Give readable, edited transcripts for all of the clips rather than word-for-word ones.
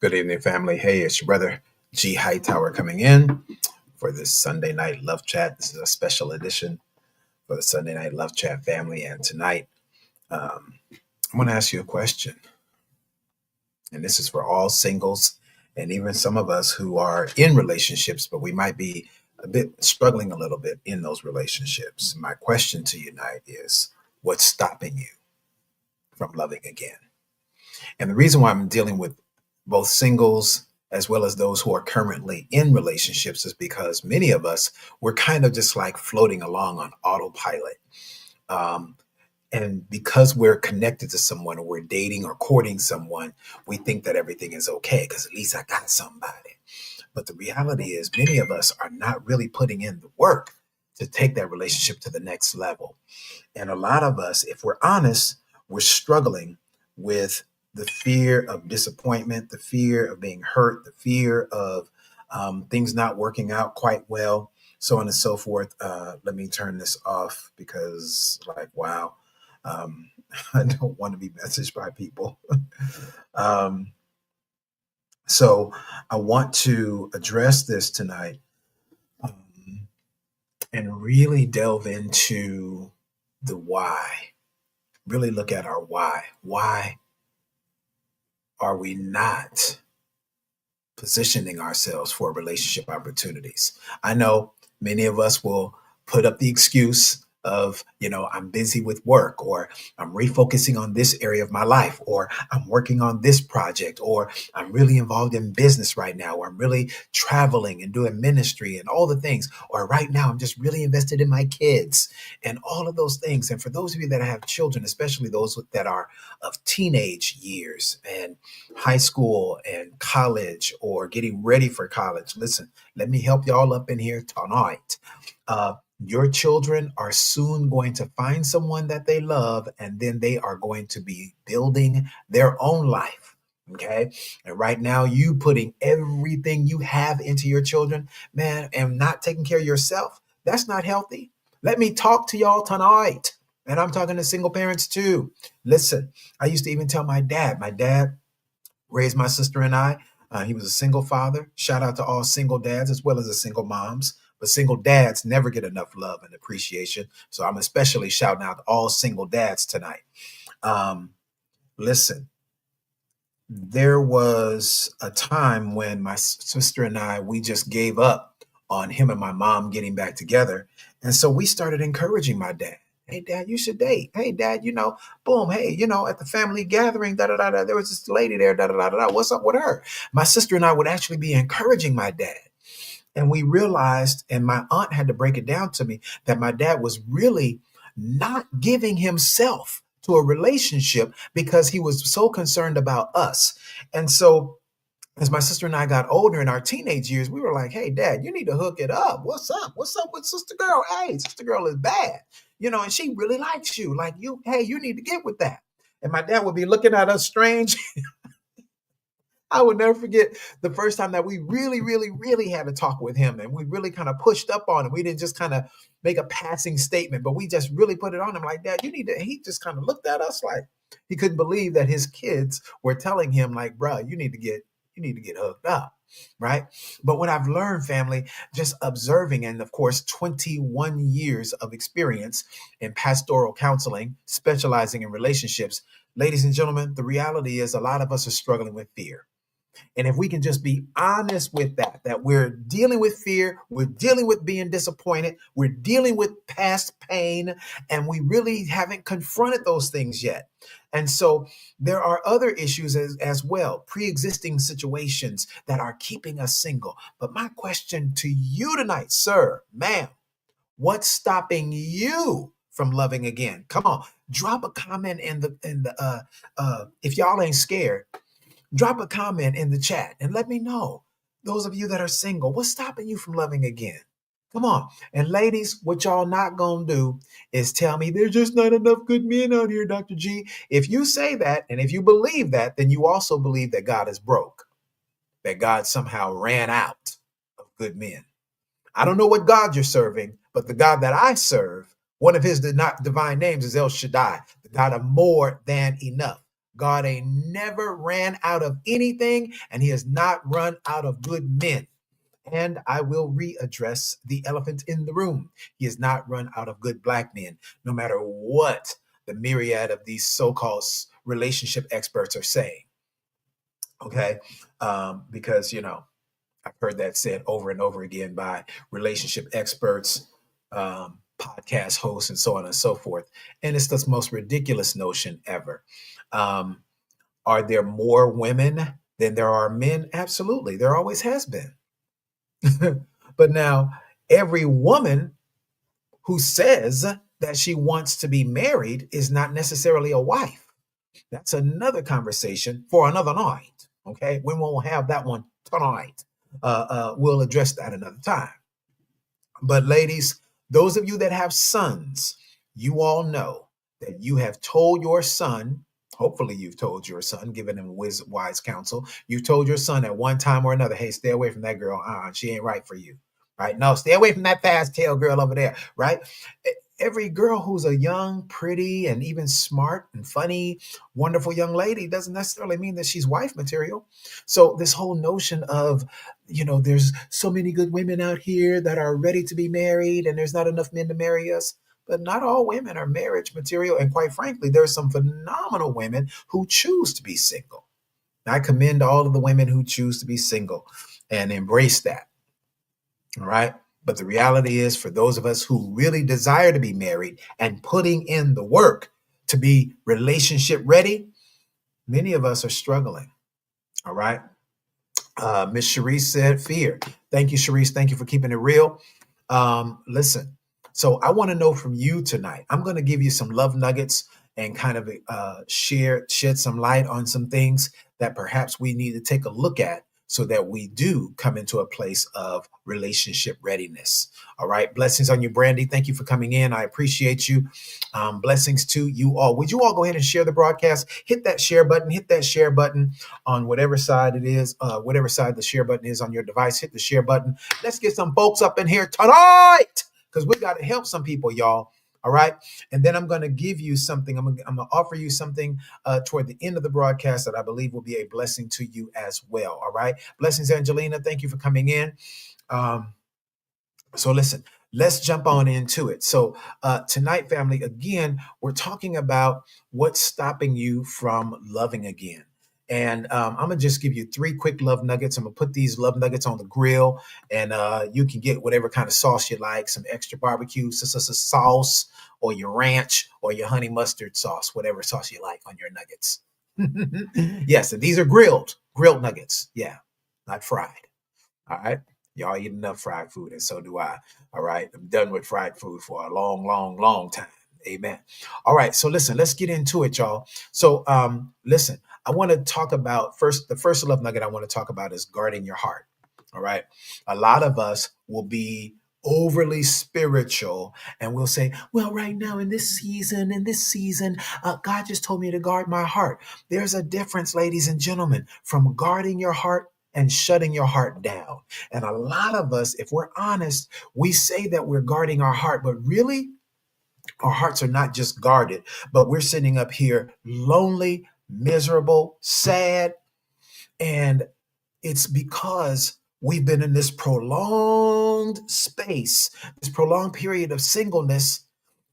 Good evening, family. Hey, it's your brother G Hightower coming in for this Sunday night love chat. This is a special edition for the Sunday night love chat family. And tonight, I'm going to ask you a question. And this is for all singles and even some of us who are in relationships, but we might be a bit struggling a little bit in those relationships. My question to you tonight is, what's stopping you from loving again? And the reason why I'm dealing with both singles as well as those who are currently in relationships is because many of us, we're kind of just like floating along on autopilot. Um, and because we're connected to someone or we're dating or courting someone, we think that everything is okay because at least I got somebody. But the reality is, many of us are not really putting in the work to take that relationship to the next level. And a lot of us, if we're honest, we're struggling with the fear of disappointment, the fear of being hurt, the fear of things not working out quite well, so on and so forth. Let me turn this off because, like, wow, um, I don't want to be messaged by people. um, so I want to address this tonight um, and really delve into the why. Really look at our why. Why are we not positioning ourselves for relationship opportunities? I know many of us will put up the excuse of, I'm busy with work, or I'm refocusing on this area of my life, or I'm working on this project, or I'm really involved in business right now, or I'm really traveling and doing ministry and all the things, or right now I'm just really invested in my kids and all of those things. And for those of you that have children, especially those that are of teenage years and high school and college or getting ready for college, listen, let me help y'all up in here tonight. Your children are soon going to find someone that they love, and then they are going to be building their own life. Okay. And right now, you putting everything you have into your children, man, and not taking care of yourself, that's not healthy. Let me talk to y'all tonight. And I'm talking to single parents too. Listen, I used to even tell my dad raised my sister and I. He was a single father. Shout out to all single dads as well as the single moms. But single dads never get enough love and appreciation. So I'm especially shouting out to all single dads tonight. Um, Listen, there was a time when my sister and I, we just gave up on him and my mom getting back together. And so we started encouraging my dad. Hey, dad, you should date. Hey, dad, boom. Hey, at the family gathering, da da da da, there was this lady there, da da da da. What's up with her? My sister and I would actually be encouraging my dad. And we realized, and my aunt had to break it down to me, that my dad was really not giving himself to a relationship because he was so concerned about us. And so as my sister and I got older in our teenage years, we were like, hey, dad, you need to hook it up. What's up? What's up with sister girl? Hey, sister girl is bad, and she really likes you. Like, hey, you need to get with that. And my dad would be looking at us strange. I would never forget the first time that we really, really, really had a talk with him, and we really kind of pushed up on him. We didn't just kind of make a passing statement, but we just really put it on him like, dad, you need to, he just kind of looked at us like he couldn't believe that his kids were telling him like, bro, you need to get hooked up. Right. But what I've learned, family, just observing, and of course, 21 years of experience in pastoral counseling, specializing in relationships, ladies and gentlemen, the reality is a lot of us are struggling with fear. And if we can just be honest with that we're dealing with fear, we're dealing with being disappointed, we're dealing with past pain, and we really haven't confronted those things yet. And so there are other issues as well, pre-existing situations that are keeping us single. But my question to you tonight, sir, ma'am, what's stopping you from loving again? Come on, drop a comment in the if y'all ain't scared, drop a comment in the chat and let me know. Those of you that are single, what's stopping you from loving again? Come on. And ladies, what y'all not going to do is tell me there's just not enough good men out here, Dr. G. If you say that, and if you believe that, then you also believe that God is broke, that God somehow ran out of good men. I don't know what God you're serving, but the God that I serve, one of his not divine names is El Shaddai, the God of more than enough. God ain't never ran out of anything, and he has not run out of good men. And I will readdress the elephant in the room. He has not run out of good black men, no matter what the myriad of these so-called relationship experts are saying. Okay. Because, I've heard that said over and over again by relationship experts, podcast hosts, and so on and so forth. And it's the most ridiculous notion ever. Um, are there more women than there are men? Absolutely. There always has been. But now, every woman who says that she wants to be married is not necessarily a wife. That's another conversation for another night. Okay. We won't have that one tonight. We'll address that another time. But ladies, those of you that have sons, you all know that you have told your son, hopefully you've told your son, given him wise counsel, you've told your son at one time or another, hey, stay away from that girl. She ain't right for you. Right? No, stay away from that fast tail girl over there. Right? Every girl who's a young, pretty, and even smart and funny, wonderful young lady doesn't necessarily mean that she's wife material. So this whole notion of, there's so many good women out here that are ready to be married and there's not enough men to marry us. But not all women are marriage material. And quite frankly, there's some phenomenal women who choose to be single. I commend all of the women who choose to be single and embrace that. All right. But the reality is, for those of us who really desire to be married and putting in the work to be relationship ready, many of us are struggling. All right. Miss Sharice said fear. Thank you, Sharice. Thank you for keeping it real. Listen, so I want to know from you tonight. I'm going to give you some love nuggets and kind of shed some light on some things that perhaps we need to take a look at so that we do come into a place of relationship readiness. All right. Blessings on you, Brandy. Thank you for coming in. I appreciate you. Blessings to you all. Would you all go ahead and share the broadcast? Hit that share button. Hit that share button on whatever side it is, whatever side the share button is on your device. Hit the share button. Let's get some folks up in here tonight because we got to help some people, y'all. All right. And then I'm going to give you something. I'm going to offer you something toward the end of the broadcast that I believe will be a blessing to you as well. All right. Blessings, Angelina. Thank you for coming in. So listen, let's jump on into it. So tonight, family, again, we're talking about what's stopping you from loving again. And I'm going to just give you 3 quick love nuggets. I'm going to put these love nuggets on the grill, and you can get whatever kind of sauce you like, some extra barbecue sauce, or your ranch, or your honey mustard sauce, whatever sauce you like on your nuggets. Yes, and these are grilled nuggets. Yeah, not fried. All right. Y'all eat enough fried food, and so do I. All right. I'm done with fried food for a long, long, long time. Amen. All right. So listen, let's get into it, y'all. So listen, I want to talk about the first love nugget I want to talk about is guarding your heart. All right. A lot of us will be overly spiritual and we'll say, well, right now in this season, God just told me to guard my heart. There's a difference, ladies and gentlemen, from guarding your heart and shutting your heart down. And a lot of us, if we're honest, we say that we're guarding our heart, but really our hearts are not just guarded, but we're sitting up here lonely, miserable, sad. And it's because we've been in this prolonged space, this prolonged period of singleness.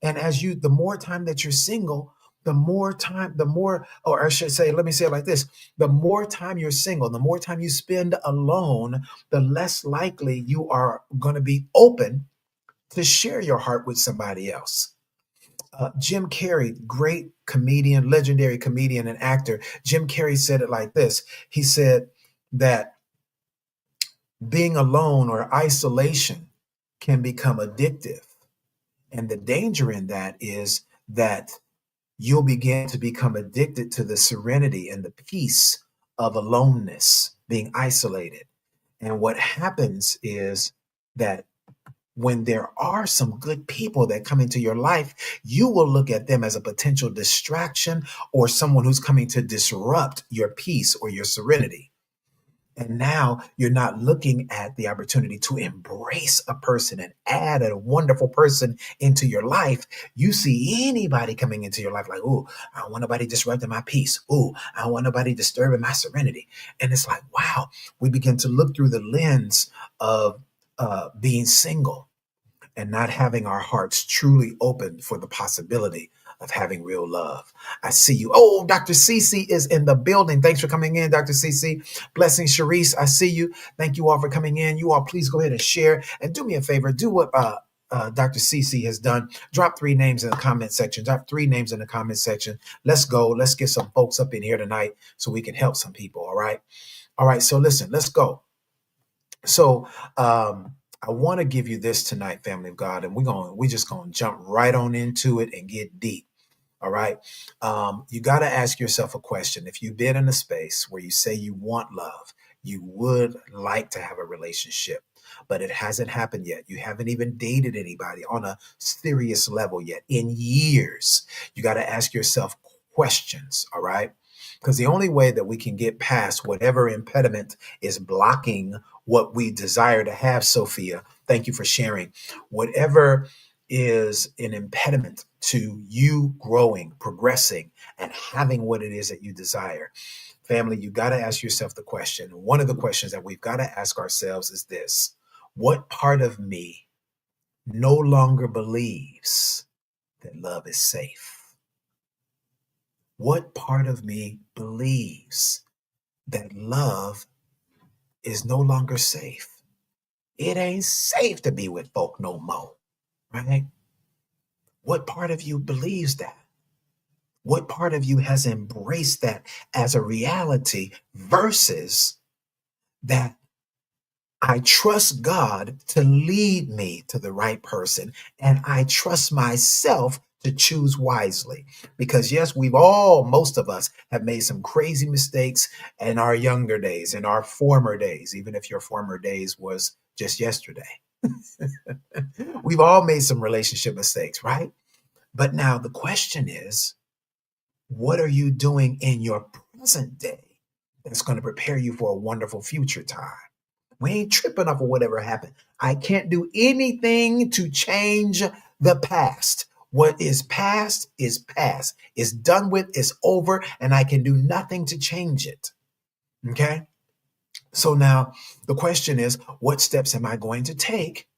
And the more time that you're single, or I should say, let me say it like this: the more time you're single, the more time you spend alone, the less likely you are going to be open to share your heart with somebody else. Jim Carrey, great comedian, legendary comedian and actor, Jim Carrey said it like this. He said that being alone or isolation can become addictive. And the danger in that is that you'll begin to become addicted to the serenity and the peace of aloneness, being isolated. And what happens is that when there are some good people that come into your life, you will look at them as a potential distraction or someone who's coming to disrupt your peace or your serenity. And now you're not looking at the opportunity to embrace a person and add a wonderful person into your life. You see anybody coming into your life like, oh, I don't want nobody disrupting my peace. Oh, I don't want nobody disturbing my serenity. And it's like, wow, we begin to look through the lens of being single and not having our hearts truly open for the possibility of having real love. I see you. Oh, Dr. Cece is in the building. Thanks for coming in, Dr. Cece. Blessing, Sharice. I see you. Thank you all for coming in. You all, please go ahead and share and do me a favor. Do what Dr. Cece has done. Drop 3 names in the comment section. Drop 3 names in the comment section. Let's go. Let's get some folks up in here tonight so we can help some people. All right. All right. So listen, let's go. So I want to give you this tonight, family of God, and we're just gonna jump right on into it and get deep. All right. You got to ask yourself a question. If you've been in a space where you say you want love, you would like to have a relationship, but it hasn't happened yet. You haven't even dated anybody on a serious level yet in years. You got to ask yourself questions. All right. Because the only way that we can get past whatever impediment is blocking what we desire to have, Sophia, thank you for sharing. Whatever is an impediment to you growing, progressing, and having what it is that you desire. Family, you got to ask yourself the question. One of the questions that we've got to ask ourselves is this: what part of me no longer believes that love is safe? What part of me believes that love is no longer safe? It ain't safe to be with folk no more, right? What part of you believes that? What part of you has embraced that as a reality versus that I trust God to lead me to the right person and I trust myself to choose wisely? Because yes, most of us have made some crazy mistakes in our younger days, in our former days, even if your former days was just yesterday. We've all made some relationship mistakes, right? But now the question is, what are you doing in your present day that's going to prepare you for a wonderful future time? We ain't tripping off of whatever happened. I can't do anything to change the past. What is past is past. It's done with, it's over, and I can do nothing to change it. Okay? So now the question is, what steps am I going to take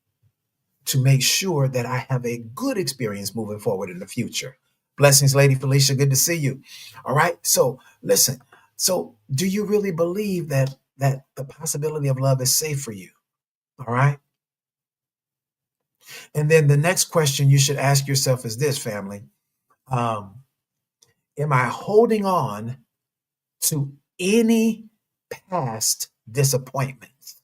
to make sure that I have a good experience moving forward in the future? Blessings, Lady Felicia. Good to see you. All right. So listen. So do you really believe that the possibility of love is safe for you? All right. And then the next question you should ask yourself is this, family. Um, am I holding on to any past disappointments?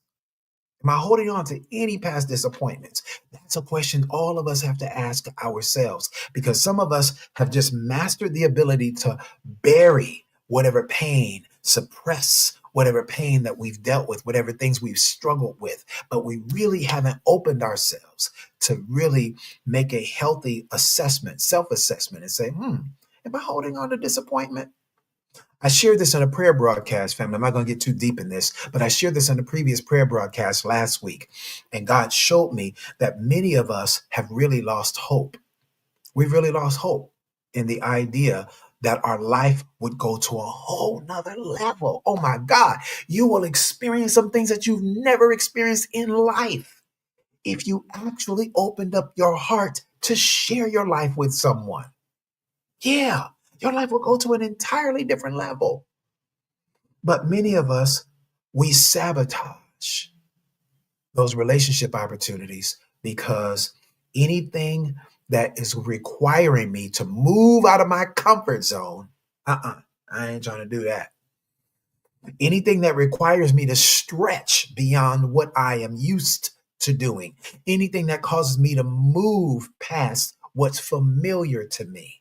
Am I holding on to any past disappointments? That's a question all of us have to ask ourselves, because some of us have just mastered the ability to bury whatever pain, suppress whatever pain that we've dealt with, whatever things we've struggled with, but we really haven't opened ourselves to really make a healthy assessment, self-assessment, and say, am I holding on to disappointment? I shared this on a prayer broadcast, family. I'm not going to get too deep in this, but I shared this on the previous prayer broadcast last week. And God showed me that many of us have really lost hope. We've really lost hope in the idea that our life would go to a whole nother level. Oh my God, you will experience some things that you've never experienced in life if you actually opened up your heart to share your life with someone. Yeah, your life will go to an entirely different level. But many of us, we sabotage those relationship opportunities because anything that is requiring me to move out of my comfort zone, I ain't trying to do that. Anything that requires me to stretch beyond what I am used to doing, anything that causes me to move past what's familiar to me,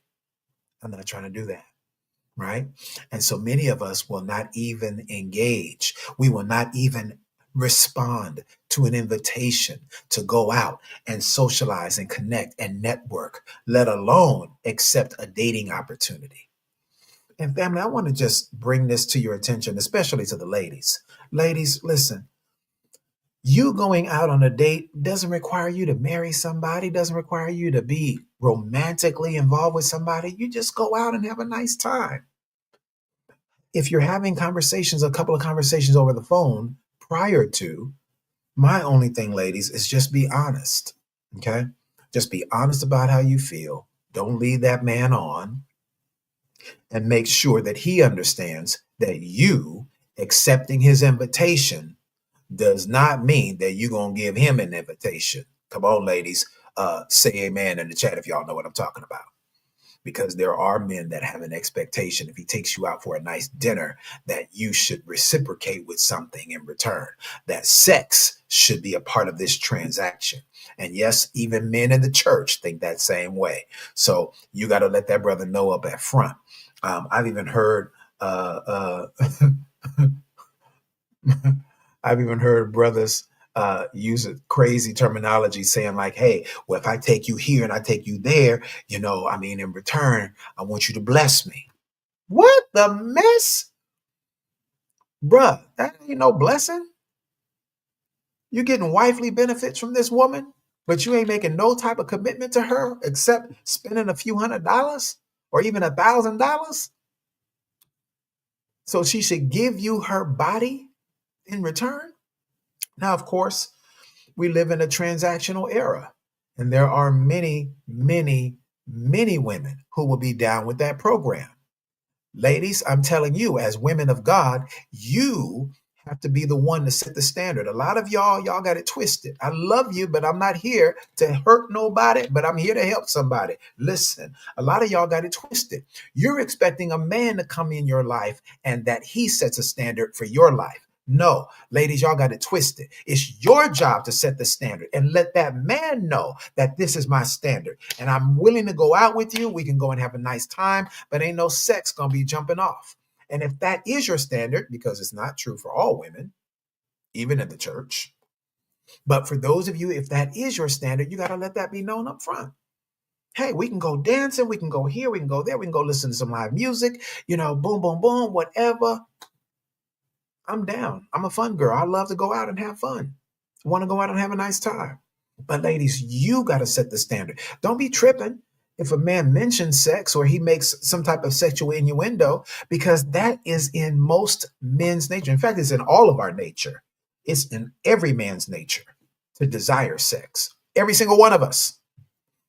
I'm not trying to do that. Right? And so many of us will not even engage. We will not even respond to an invitation to go out and socialize and connect and network, let alone accept a dating opportunity. And family, I want to just bring this to your attention, especially to the ladies. Ladies, listen, you going out on a date doesn't require you to marry somebody, doesn't require you to be romantically involved with somebody. You just go out and have a nice time. If you're having conversations, a couple of conversations over the phone prior to, my only thing, ladies, is just be honest. Okay? Just be honest about how you feel. Don't lead that man on, and make sure that he understands that you accepting his invitation does not mean that you're going to give him an invitation. Come on, ladies. Say amen in the chat if y'all know what I'm talking about. Because there are men that have an expectation, if he takes you out for a nice dinner, that you should reciprocate with something in return, that sex should be a part of this transaction. And yes, even men in the church think that same way. So you got to let that brother know up at front. I've even heard I've even heard brothers use a crazy terminology saying like, hey, well, if I take you here and I take you there, I mean, in return, I want you to bless me. What the mess? Bruh, that ain't no blessing. You're getting wifely benefits from this woman, but you ain't making no type of commitment to her except spending a few $100 or even $1,000. So she should give you her body in return. Now, of course, we live in a transactional era, and there are many, many, many women who will be down with that program. Ladies, I'm telling you, as women of God, you have to be the one to set the standard. A lot of y'all got it twisted. I love you, but I'm not here to hurt nobody, but I'm here to help somebody. Listen, a lot of y'all got it twisted. You're expecting a man to come in your life and that he sets a standard for your life. No, ladies, y'all got it twisted. It's your job to set the standard and let that man know that this is my standard. And I'm willing to go out with you. We can go and have a nice time, but ain't no sex going to be jumping off. And if that is your standard, because it's not true for all women, even in the church, but for those of you, if that is your standard, you got to let that be known up front. Hey, we can go dancing. We can go here. We can go there. We can go listen to some live music, boom, boom, boom, whatever. I'm down. I'm a fun girl. I love to go out and have fun. I want to go out and have a nice time. But ladies, you got to set the standard. Don't be tripping if a man mentions sex or he makes some type of sexual innuendo, because that is in most men's nature. In fact, it's in all of our nature. It's in every man's nature to desire sex. Every single one of us.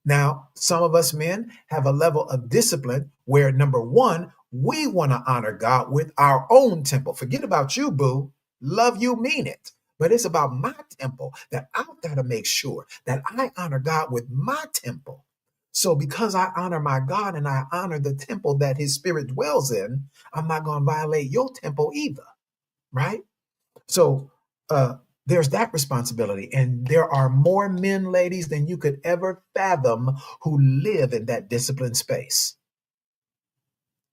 Now, some of us men have a level of discipline where, number one, we want to honor God with our own temple. Forget about you, boo. Love you, mean it. But it's about my temple that I've got to make sure that I honor God with my temple. So because I honor my God and I honor the temple that his spirit dwells in, I'm not going to violate your temple either, right? So there's that responsibility. And there are more men, ladies, than you could ever fathom who live in that disciplined space.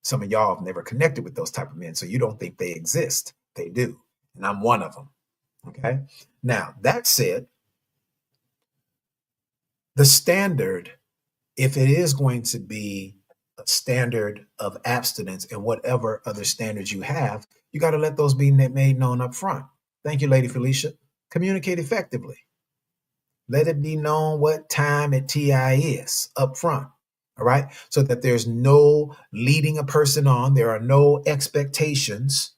Some of y'all have never connected with those type of men, so you don't think they exist. They do. And I'm one of them. Okay. Now, that said, the standard, if it is going to be a standard of abstinence and whatever other standards you have, you got to let those be made known up front. Thank you, Lady Felicia. Communicate effectively. Let it be known what time at TI is up front. All right. So that there's no leading a person on. There are no expectations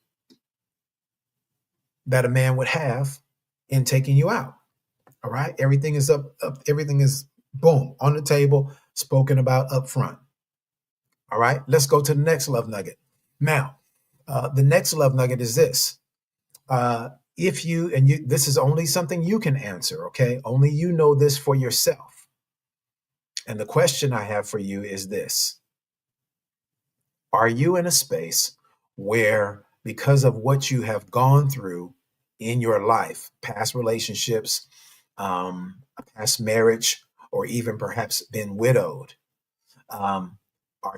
that a man would have in taking you out. All right. Everything is up, everything is boom on the table, spoken about up front. All right. Let's go to the next love nugget. Now, the next love nugget is this. If you, and you, this is only something you can answer, okay? Only you know this for yourself. And the question I have for you is this. Are you in a space where, because of what you have gone through in your life, past relationships, a past marriage, or even perhaps been widowed, are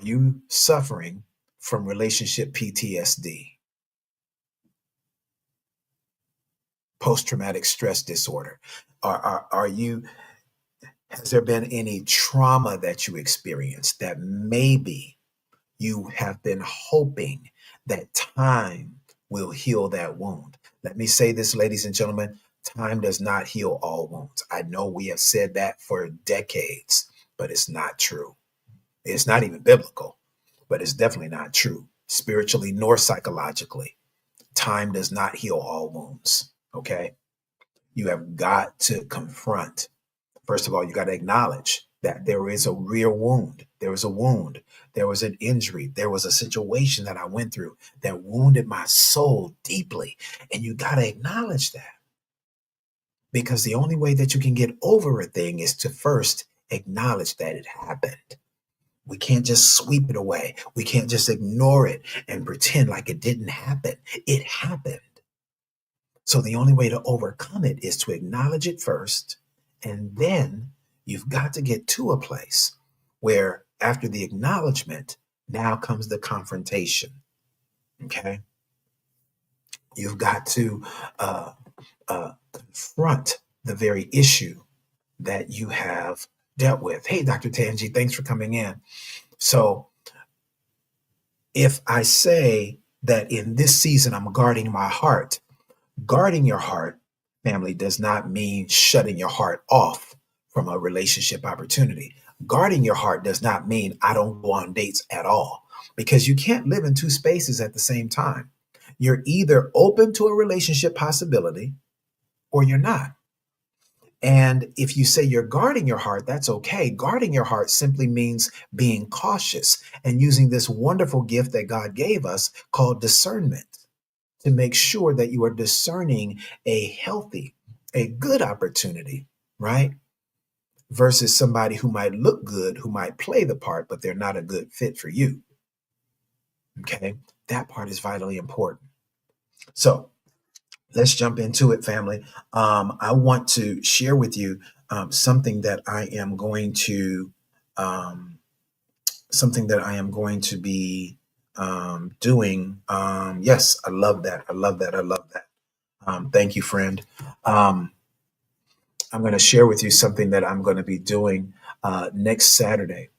you suffering from relationship PTSD? Post-traumatic stress disorder? Are you, has there been any trauma that you experienced that maybe you have been hoping that time will heal that wound? Let me say this, ladies and gentlemen, time does not heal all wounds. I know we have said that for decades, but it's not true. It's not even biblical, but it's definitely not true, spiritually nor psychologically. Time does not heal all wounds. Okay. You have got to confront. First of all, you got to acknowledge that there is a real wound. There was a wound. There was an injury. There was a situation that I went through that wounded my soul deeply. And you got to acknowledge that, because the only way that you can get over a thing is to first acknowledge that it happened. We can't just sweep it away. We can't just ignore it and pretend like it didn't happen. It happened. So the only way to overcome it is to acknowledge it first. And then you've got to get to a place where after the acknowledgement, now comes the confrontation. Okay. You've got to confront the very issue that you have dealt with. Hey, Dr. Tanji, thanks for coming in. So if I say that in this season, I'm guarding my heart, guarding your heart, family, does not mean shutting your heart off from a relationship opportunity. Guarding your heart does not mean I don't go on dates at all, because you can't live in two spaces at the same time. You're either open to a relationship possibility or you're not. And if you say you're guarding your heart, that's okay. Guarding your heart simply means being cautious and using this wonderful gift that God gave us called discernment to make sure that you are discerning a healthy, a good opportunity, right? Versus somebody who might look good, who might play the part, but they're not a good fit for you. Okay. That part is vitally important. So let's jump into it, family. I want to share with you something that I am going to be doing. Yes, I love that. I love that. I love that. Thank you, friend. Um, I'm going to share with you something that I'm going to be doing next Saturday.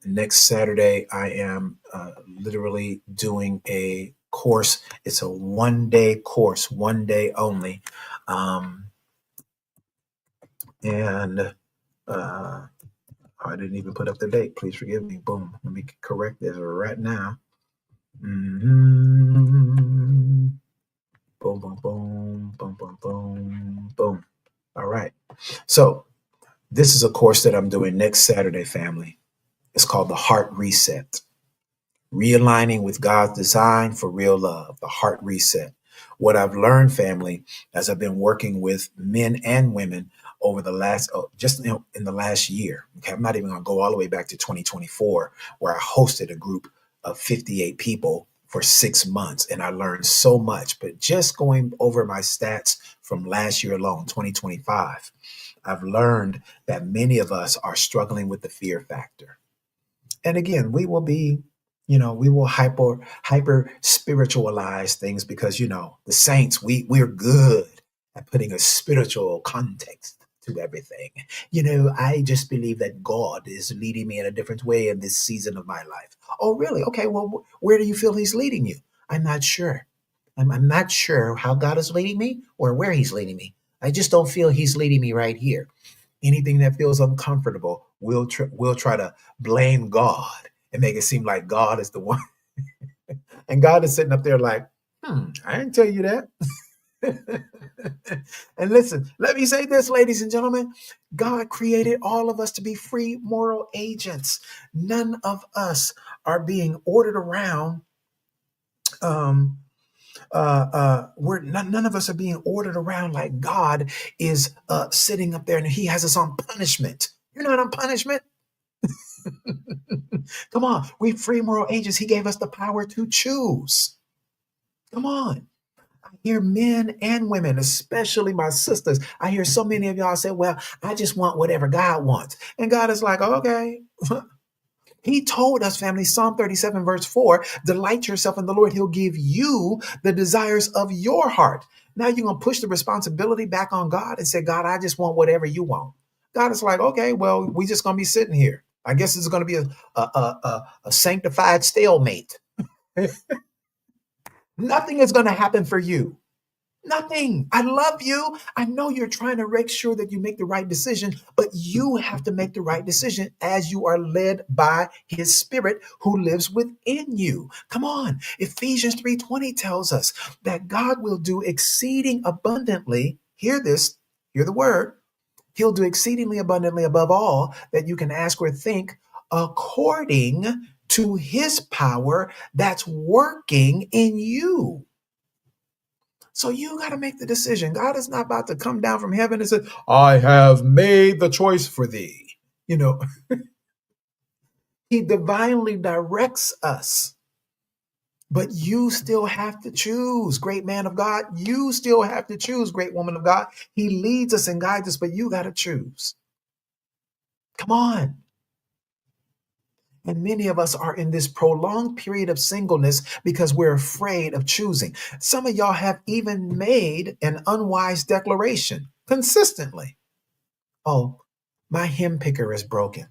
Next Saturday, I am literally doing a course. It's a 1 day course, 1 day only. Um, and I didn't even put up the date. Please forgive me. Boom. Let me correct this right now. Mm-hmm. Boom, boom, boom, boom, boom, boom, boom. All right. So this is a course that I'm doing next Saturday, family. It's called the Heart Reset. Realigning with God's design for real love, the Heart Reset. What I've learned, family, as I've been working with men and women over the last, in the last year. Okay, I'm not even going to go all the way back to 2024, where I hosted a group of 58 people for 6 months, and I learned so much. But just going over my stats from last year alone, 2025, I've learned that many of us are struggling with the fear factor. And again, we will be, we will hyper spiritualize things, because the saints, we're good at putting a spiritual context to everything. I just believe that God is leading me in a different way in this season of my life. Oh, really? Okay, well, where do you feel he's leading you? I'm not sure. I'm not sure how God is leading me or where he's leading me. I just don't feel he's leading me right here. Anything that feels uncomfortable, we'll try to blame God and make it seem like God is the one. And God is sitting up there like, I didn't tell you that. And listen, let me say this, ladies and gentlemen. God created all of us to be free moral agents. None of us are being ordered around. None of us are being ordered around like God is sitting up there and he has us on punishment. You're not on punishment. Come on, we free moral agents. He gave us the power to choose. Come on. I hear men and women, especially my sisters. I hear so many of y'all say, well, I just want whatever God wants. And God is like, okay. He told us, family, Psalm 37, verse 4, delight yourself in the Lord. He'll give you the desires of your heart. Now you're going to push the responsibility back on God and say, God, I just want whatever you want. God is like, okay, well, we just going to be sitting here. I guess it's going to be a sanctified stalemate. Nothing is going to happen for you. Nothing. I love you. I know you're trying to make sure that you make the right decision, but you have to make the right decision as you are led by his spirit who lives within you. Come on. Ephesians 3:20 tells us that God will do exceeding abundantly. Hear this, hear the word. He'll do exceedingly abundantly above all that you can ask or think according to his power that's working in you. So you got to make the decision. God is not about to come down from heaven and say, I have made the choice for thee. You know, he divinely directs us, but you still have to choose, great man of God. You still have to choose, great woman of God. He leads us and guides us, but you got to choose. Come on. And many of us are in this prolonged period of singleness because we're afraid of choosing. Some of y'all have even made an unwise declaration consistently. Oh, my hymn picker is broken.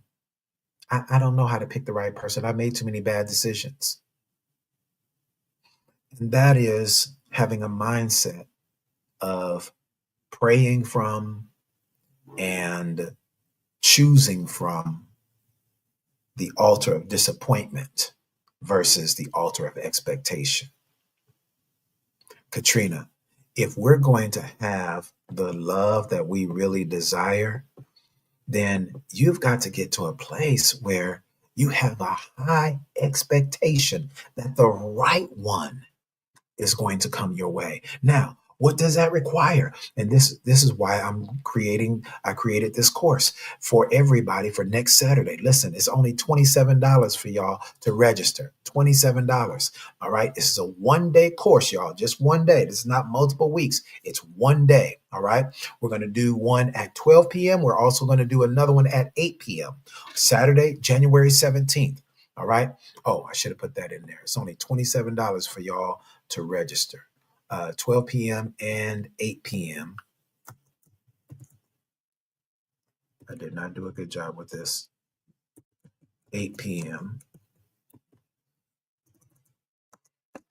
I don't know how to pick the right person. I made too many bad decisions. And that is having a mindset of praying from and choosing from the altar of disappointment versus the altar of expectation. Katrina, if we're going to have the love that we really desire, then you've got to get to a place where you have a high expectation that the right one is going to come your way. Now, what does that require? And this is why I created this course for everybody for next Saturday. Listen, it's only $27 for y'all to register. $27. All right. This is a 1 day course, y'all. Just 1 day. This is not multiple weeks. It's 1 day. All right. We're going to do one at 12 p.m. We're also going to do another one at 8 p.m. Saturday, January 17th. All right. Oh, I should have put that in there. It's only $27 for y'all to register. 12 p.m. and 8 p.m. I did not do a good job with this. 8 p.m.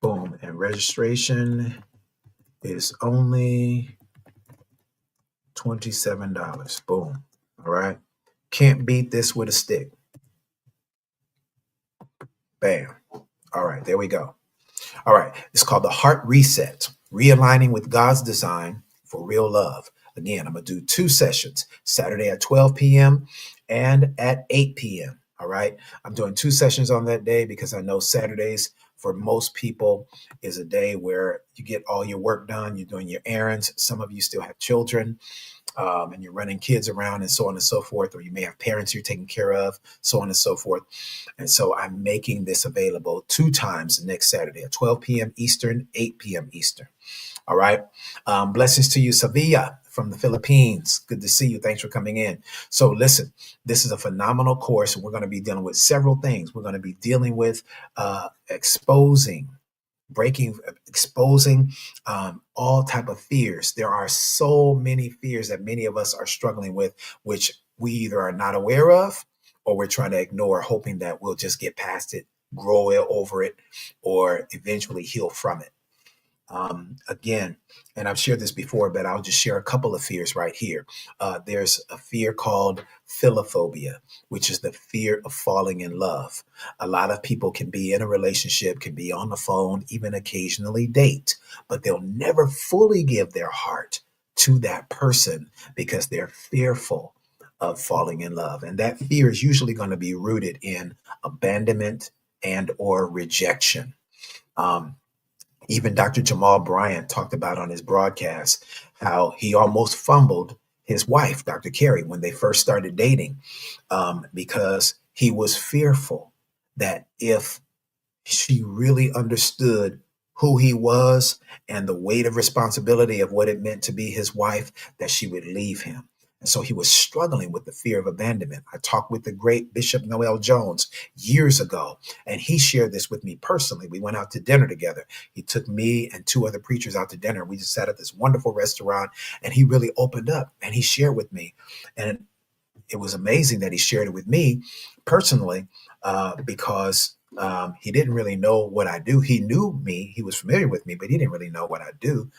Boom. And registration is only $27. Boom. All right. Can't beat this with a stick. Bam. All right. There we go. All right. It's called the Heart Reset, realigning with God's design for real love. Again, I'm going to do 2 sessions, Saturday at 12 p.m. and at 8 p.m. All right. I'm doing 2 sessions on that day because I know Saturdays for most people is a day where you get all your work done. You're doing your errands. Some of you still have children, and you're running kids around and so on and so forth, or you may have parents you're taking care of, so on and so forth. And so I'm making this available 2 times next Saturday at 12 p.m. Eastern, 8 p.m. Eastern. All right. Blessings to you, Sevilla from the Philippines. Good to see you. Thanks for coming in. So listen, this is a phenomenal course, and we're going to be dealing with several things. We're going to be dealing with exposing breaking exposing all type of fears. There are so many fears that many of us are struggling with, which we either are not aware of or we're trying to ignore, hoping that we'll just get past it, grow over it, or eventually heal from it. Again, and I've shared this before, but I'll just share a couple of fears right here. There's a fear called philophobia, which is the fear of falling in love. A lot of people can be in a relationship, can be on the phone, even occasionally date, but they'll never fully give their heart to that person because they're fearful of falling in love. And that fear is usually going to be rooted in abandonment and or rejection. Um, Even Dr. Jamal Bryant talked about on his broadcast how he almost fumbled his wife, Dr. Carey, when they first started dating, because he was fearful that if she really understood who he was and the weight of responsibility of what it meant to be his wife, that she would leave him. And so he was struggling with the fear of abandonment. I talked with the great Bishop Noel Jones years ago, and he shared this with me personally. We went out to dinner together. He took me and 2 other preachers out to dinner. We just sat at this wonderful restaurant, and he really opened up and he shared with me. And it was amazing that he shared it with me personally, because He didn't really know what I do. He knew me, he was familiar with me, but he didn't really know what I do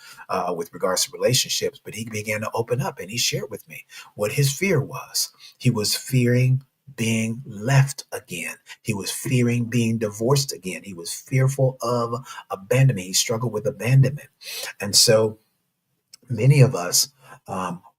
with regards to relationships. But he began to open up and he shared with me what his fear was. He was fearing being left again. He was fearing being divorced again. He was fearful of abandonment. He struggled with abandonment. And so many of us,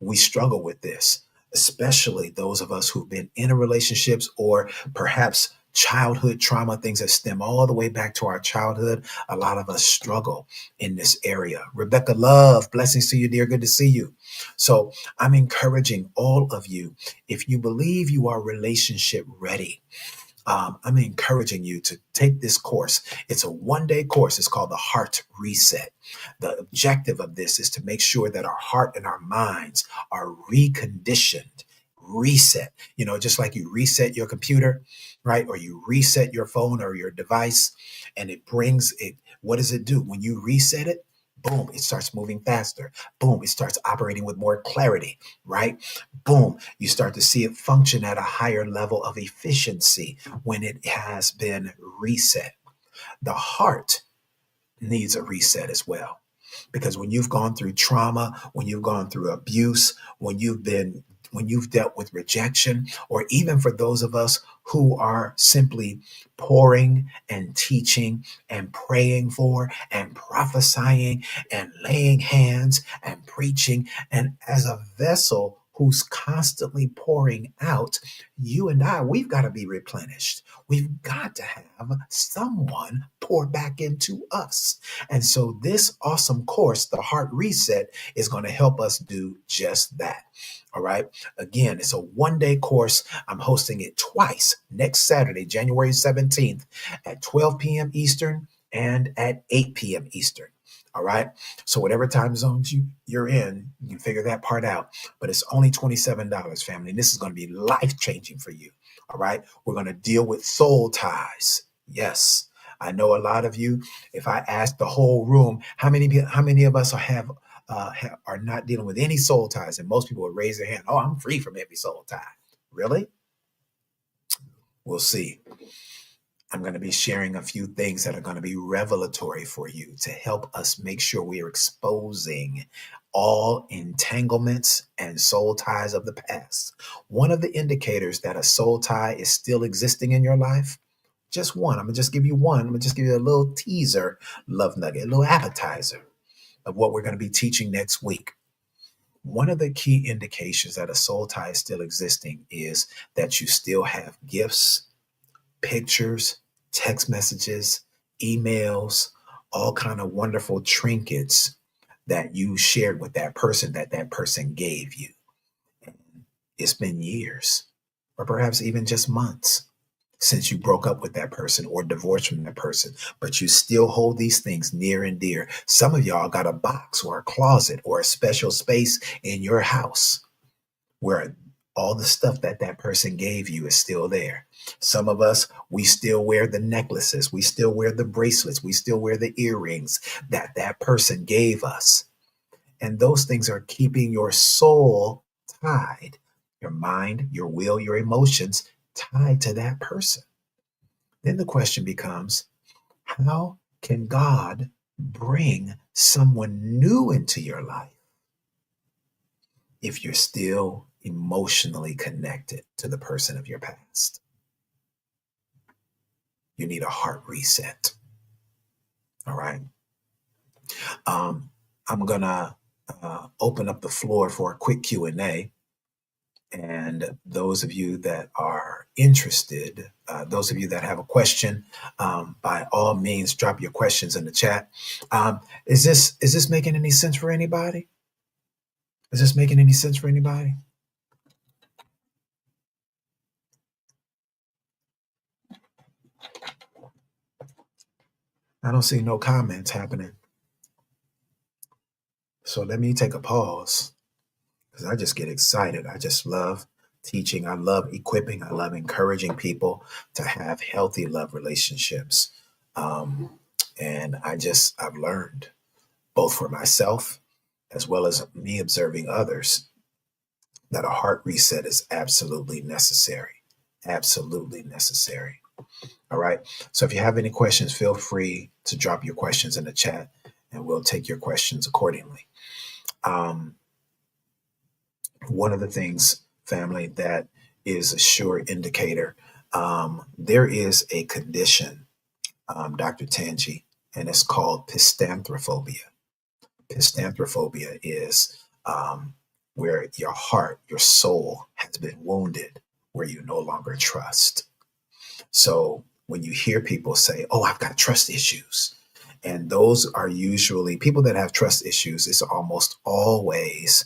we struggle with this, especially those of us who've been in a relationships or perhaps childhood trauma, things that stem all the way back to our childhood. A lot of us struggle in this area. Rebecca Love, blessings to you, dear. Good to see you. So I'm encouraging all of you, if you believe you are relationship ready, I'm encouraging you to take this course. It's a 1 day course. It's called the Heart Reset. The objective of this is to make sure that our heart and our minds are reconditioned, reset. You know, just like you reset your computer, right? Or you reset your phone or your device, and it brings it. What does it do? When you reset it, boom, it starts moving faster. Boom, it starts operating with more clarity, right? Boom, you start to see it function at a higher level of efficiency when it has been reset. The heart needs a reset as well. Because when you've gone through trauma, when you've gone through abuse, when you've dealt with rejection, or even for those of us who are simply pouring and teaching and praying for and prophesying and laying hands and preaching, and as a vessel who's constantly pouring out, you and I, we've got to be replenished. We've got to have someone pour back into us. And so, this awesome course, the Heart Reset, is going to help us do just that. All right. Again, it's a 1 day course. I'm hosting it twice next Saturday, January 17th at 12 p.m. Eastern and at 8 p.m. Eastern. All right. So, whatever time zones you're in, you can figure that part out. But it's only $27, family. And this is going to be life changing for you. All right. We're going to deal with soul ties. Yes. I know a lot of you, if I ask the whole room, how many of us are not dealing with any soul ties, and most people would raise their hand. Oh, I'm free from every soul tie. Really? We'll see. I'm going to be sharing a few things that are going to be revelatory for you to help us make sure we are exposing all entanglements and soul ties of the past. One of the indicators that a soul tie is still existing in your life, just one. I'm going to just give you one. I'm going to just give you a little teaser, love nugget, a little appetizer of what we're going to be teaching next week. One of the key indications that a soul tie is still existing is that you still have gifts, pictures, text messages, emails, all kind of wonderful trinkets that you shared with that person, that that person gave you. It's been years, or perhaps even just months since you broke up with that person or divorced from that person, but you still hold these things near and dear. Some of y'all got a box or a closet or a special space in your house where all the stuff that that person gave you is still there. Some of us, we still wear the necklaces, we still wear the bracelets, we still wear the earrings that that person gave us. And those things are keeping your soul tied, your mind, your will, your emotions tied to that person. Then the question becomes, how can God bring someone new into your life if you're still emotionally connected to the person of your past? You need a heart reset. All right. I'm gonna open up the floor for a quick Q&A, and those of you that are interested, those of you that have a question, by all means, drop your questions in the chat. Is this making any sense for anybody? Is this making any sense for anybody? I don't see no comments happening. So let me take a pause because I just get excited. I just love teaching. I love equipping. I love encouraging people to have healthy love relationships. Um, and I've learned both for myself as well as me observing others that a heart reset is absolutely necessary. Absolutely necessary. All right. So if you have any questions, feel free to drop your questions in the chat and we'll take your questions accordingly. Um, One of the things, family, that is a sure indicator, there is a condition, Dr. Tangi, and it's called pistanthrophobia. Pistanthrophobia is where your heart, your soul has been wounded, where you no longer trust. So when you hear people say, "Oh, I've got trust issues," and those are usually people that have trust issues, it's almost always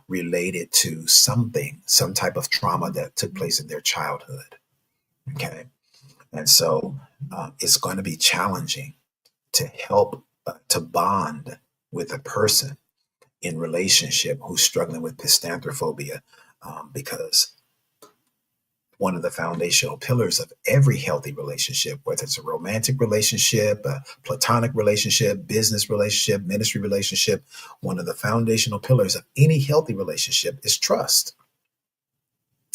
related to something, some type of trauma that took place in their childhood. Okay. And so it's going to be challenging to help to bond with a person in relationship who's struggling with pistanthrophobia, because one of the foundational pillars of every healthy relationship, whether it's a romantic relationship, a platonic relationship, business relationship, ministry relationship, one of the foundational pillars of any healthy relationship is trust,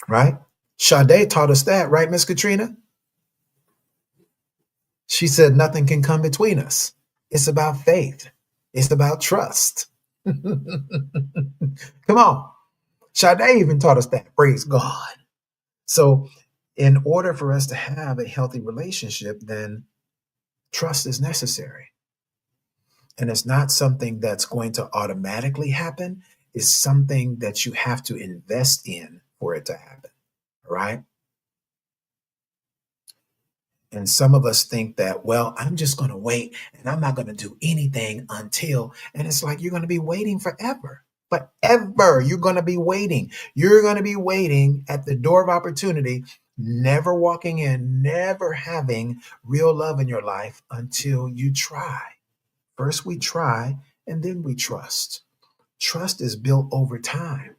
right? Sade taught us that, right, Miss Katrina? She said nothing can come between us. It's about faith. It's about trust. Come on. Sade even taught us that. Praise God. So, in order for us to have a healthy relationship, then trust is necessary. And it's not something that's going to automatically happen. It's something that you have to invest in for it to happen. All right. And some of us think that, well, I'm just going to wait and I'm not going to do anything until, and it's like you're going to be waiting forever. Forever, you're going to be waiting. You're going to be waiting at the door of opportunity, never walking in, never having real love in your life until you try. First, we try and then we trust. Trust is built over time.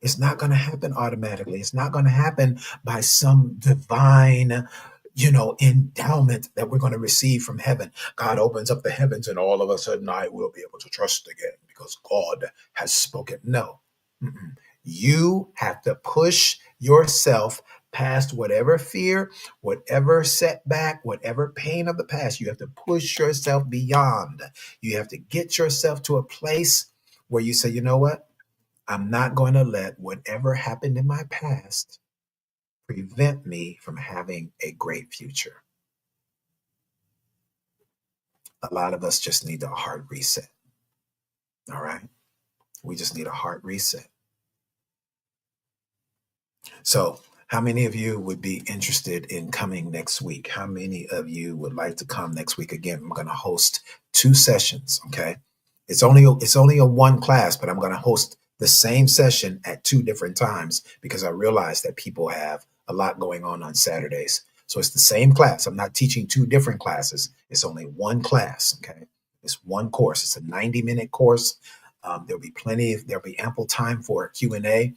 It's not going to happen automatically. It's not going to happen by some divine, endowment that we're going to receive from heaven. God opens up the heavens and all of a sudden I will be able to trust again because God has spoken. No. Mm-mm. You have to push yourself past whatever fear, whatever setback, whatever pain of the past. You have to push yourself beyond. You have to get yourself to a place where you say, you know what? I'm not going to let whatever happened in my past prevent me from having a great future. A lot of us just need a hard reset. All right. We just need a hard reset. So, how many of you would be interested in coming next week? How many of you would like to come next week? Again, I'm going to host 2 sessions. Okay. It's only a one class, but I'm going to host the same session at 2 different times because I realize that people have a lot going on Saturdays. So it's the same class. I'm not teaching 2 different classes. It's only one class. Okay. It's one course. It's a 90-minute course. There'll be ample time for Q&A.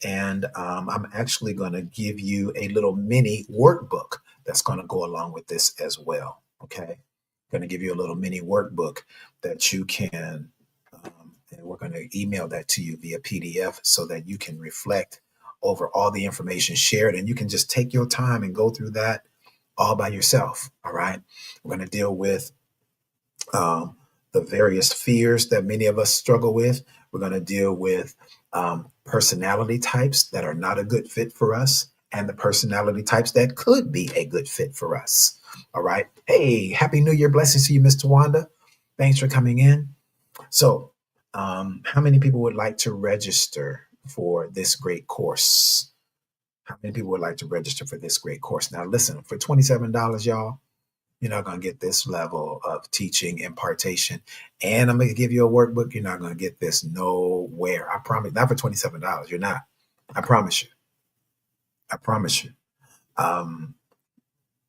And I'm actually going to give you a little mini workbook that's going to go along with this as well. Okay. Going to give you a little mini workbook that you can, and we're going to email that to you via PDF so that you can reflect over all the information shared and you can just take your time and go through that all by yourself. All right. We're going to deal with um, the various fears that many of us struggle with. We're going to deal with personality types that are not a good fit for us and the personality types that could be a good fit for us. All right. Hey, Happy New Year. Blessings to you, Mr. Wanda. Thanks for coming in. So, how many people would like to register for this great course? How many people would like to register for this great course? Now, listen, for $27, y'all, you're not going to get this level of teaching impartation. And I'm going to give you a workbook. You're not going to get this nowhere. I promise. Not for $27. You're not. I promise you. I promise you. Um,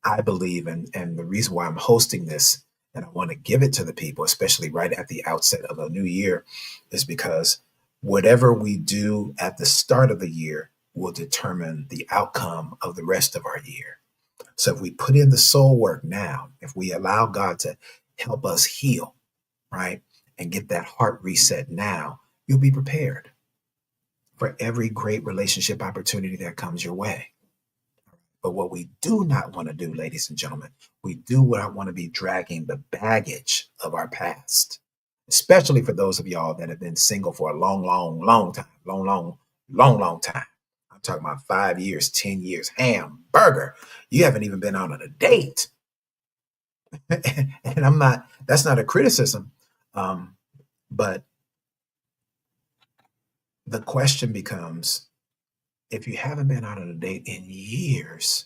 I believe, and the reason why I'm hosting this and I want to give it to the people, especially right at the outset of a new year, is because whatever we do at the start of the year will determine the outcome of the rest of our year. So if we put in the soul work now, if we allow God to help us heal, right, and get that heart reset now, you'll be prepared for every great relationship opportunity that comes your way. But what we do not want to do, ladies and gentlemen, we do not want to be dragging the baggage of our past, especially for those of y'all that have been single for a long, long, long time, long, long, long, long time. I'm talking about 5 years, 10 years, hamburger. You haven't even been out on a date. And that's not a criticism. Um, but the question becomes, if you haven't been out on a date in years,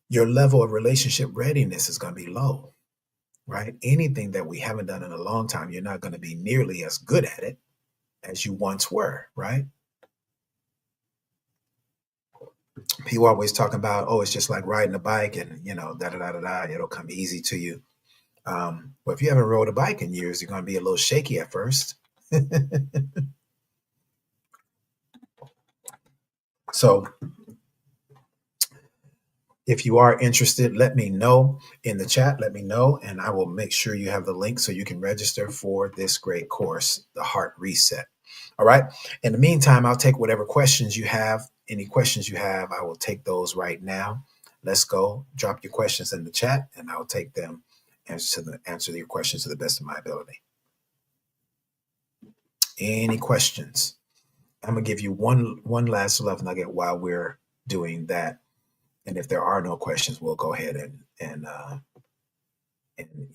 your level of relationship readiness is going to be low, right? Anything that we haven't done in a long time, you're not going to be nearly as good at it as you once were, right? People always talking about, oh, it's just like riding a bike and, da da da da da, it'll come easy to you. But if you haven't rode a bike in years, you're going to be a little shaky at first. So if you are interested, let me know in the chat. Let me know, and I will make sure you have the link so you can register for this great course, The Heart Reset. All right. In the meantime, I'll take whatever questions you have. Any questions you have, I will take those right now. Let's go. Drop your questions in the chat, and I'll take them answer your questions to the best of my ability. Any questions? I'm gonna give you one last love nugget while we're doing that. And if there are no questions, we'll go ahead and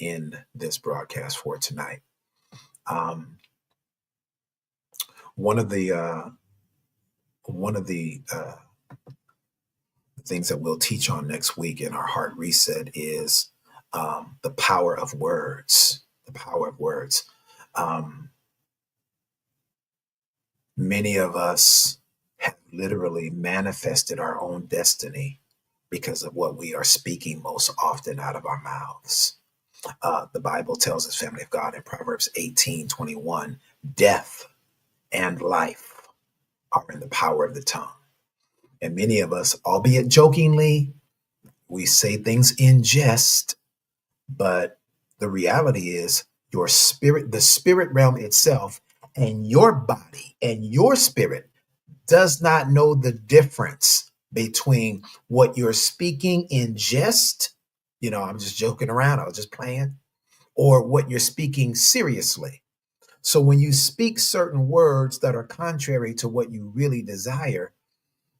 end this broadcast for tonight. Um, one of the things that we'll teach on next week in our Heart Reset is the power of words. The power of words. Many of us have literally manifested our own destiny because of what we are speaking most often out of our mouths. The Bible tells us, family of God, in Proverbs 18:21, death and life are in the power of the tongue. And many of us, albeit jokingly, we say things in jest, but the reality is your spirit, the spirit realm itself, and your body and your spirit does not know the difference between what you're speaking in jest. I'm just joking around, I was just playing, or what you're speaking seriously. So when you speak certain words that are contrary to what you really desire,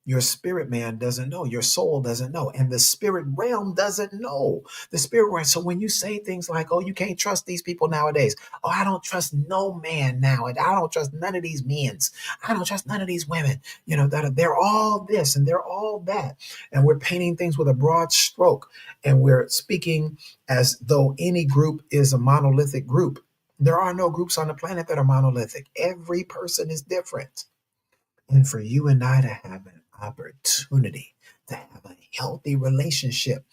your spirit man doesn't know, your soul doesn't know, and the spirit realm doesn't know. The spirit realm. So when you say things like, oh, you can't trust these people nowadays. Oh, I don't trust no man now. And I don't trust none of these men's. I don't trust none of these women, that they're all this and they're all that. And we're painting things with a broad stroke. And we're speaking as though any group is a monolithic group. There are no groups on the planet that are monolithic. Every person is different. And for you and I to have an opportunity to have a healthy relationship,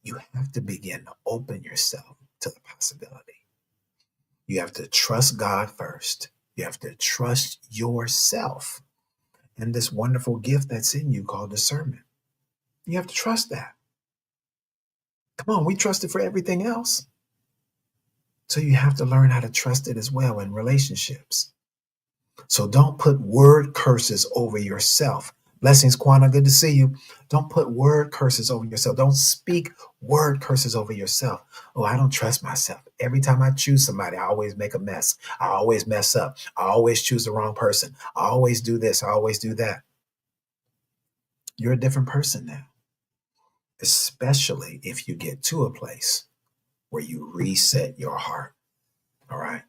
you have to begin to open yourself to the possibility. You have to trust God first. You have to trust yourself and this wonderful gift that's in you called discernment. You have to trust that. Come on, we trust it for everything else. So you have to learn how to trust it as well in relationships. So don't put word curses over yourself. Blessings, Quana. Good to see you. Don't put word curses over yourself. Don't speak word curses over yourself. Oh, I don't trust myself. Every time I choose somebody, I always make a mess. I always mess up. I always choose the wrong person. I always do this. I always do that. You're a different person now, especially if you get to a place where you reset your heart. All right.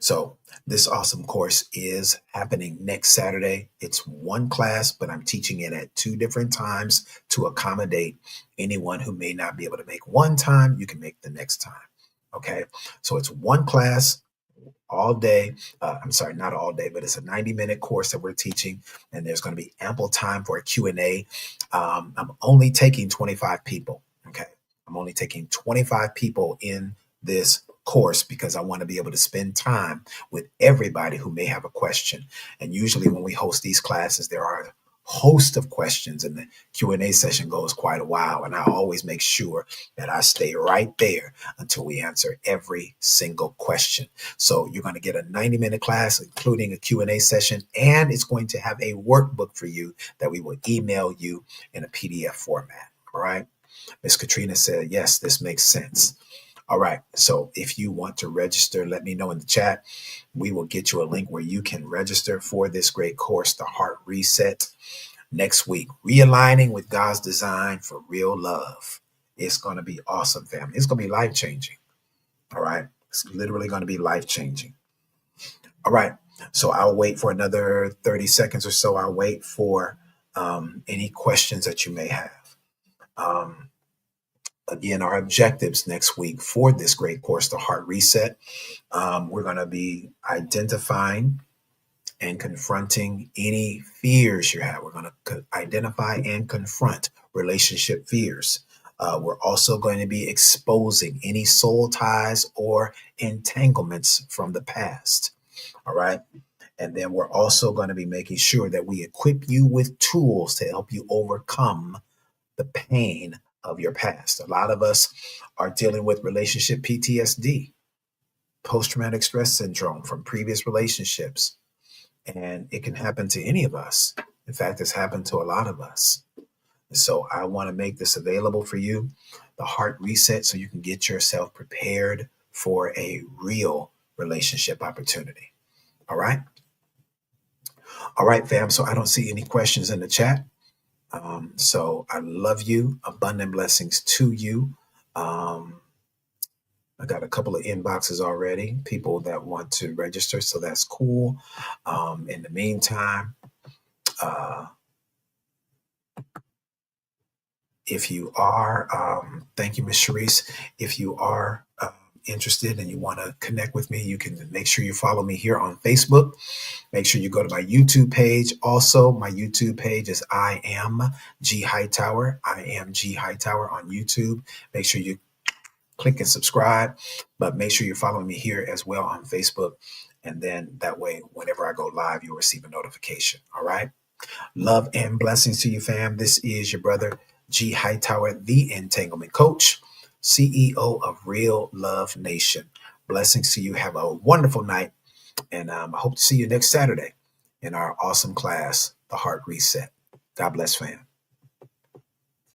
So this awesome course is happening next Saturday. It's one class, but I'm teaching it at 2 different times to accommodate anyone who may not be able to make one time. You can make the next time. Okay. So it's one class all day. I'm sorry, not all day, but it's a 90-minute course that we're teaching, and there's going to be ample time for a Q&A. I'm only taking 25 people. Okay. I'm only taking 25 people in this course because I want to be able to spend time with everybody who may have a question. And usually when we host these classes, there are host of questions, and the Q&A session goes quite a while. And I always make sure that I stay right there until we answer every single question. So you're going to get a 90-minute class, including a Q&A session, and it's going to have a workbook for you that we will email you in a PDF format. All right. Miss Katrina said, yes, this makes sense. All right. So if you want to register, let me know in the chat. We will get you a link where you can register for this great course, The Heart Reset, next week. Realigning with God's design for real love. It's going to be awesome, family. It's going to be life changing. All right. It's literally going to be life changing. All right. So I'll wait for another 30 seconds or so. I'll wait for any questions that you may have. Again, our objectives next week for this great course, The Heart Reset. We're going to be identifying and confronting any fears you have. We're going to identify and confront relationship fears. We're also going to be exposing any soul ties or entanglements from the past. All right. And then we're also going to be making sure that we equip you with tools to help you overcome the pain of your past. A lot of us are dealing with relationship PTSD, post traumatic stress syndrome from previous relationships. And it can happen to any of us. In fact, it's happened to a lot of us. And so I want to make this available for you, the Heart Reset, so you can get yourself prepared for a real relationship opportunity. All right. All right, fam. So I don't see any questions in the chat. So I love you. Abundant blessings to you. I got a couple of inboxes already, people that want to register. So that's cool. In the meantime, if you are, thank you, Miss Sharice. If you are interested and you want to connect with me, you can make sure you follow me here on Facebook. Make sure you go to my YouTube page. Also, my YouTube page is I am G Hightower. I am G Hightower on YouTube. Make sure you click and subscribe, but make sure you're following me here as well on Facebook. And then that way, whenever I go live, you'll receive a notification. All right. Love and blessings to you, fam. This is your brother, G Hightower, the Entanglement Coach, CEO of Real Love Nation. Blessings to you. Have a wonderful night. And I hope to see you next Saturday in our awesome class, The Heart Reset. God bless, fam.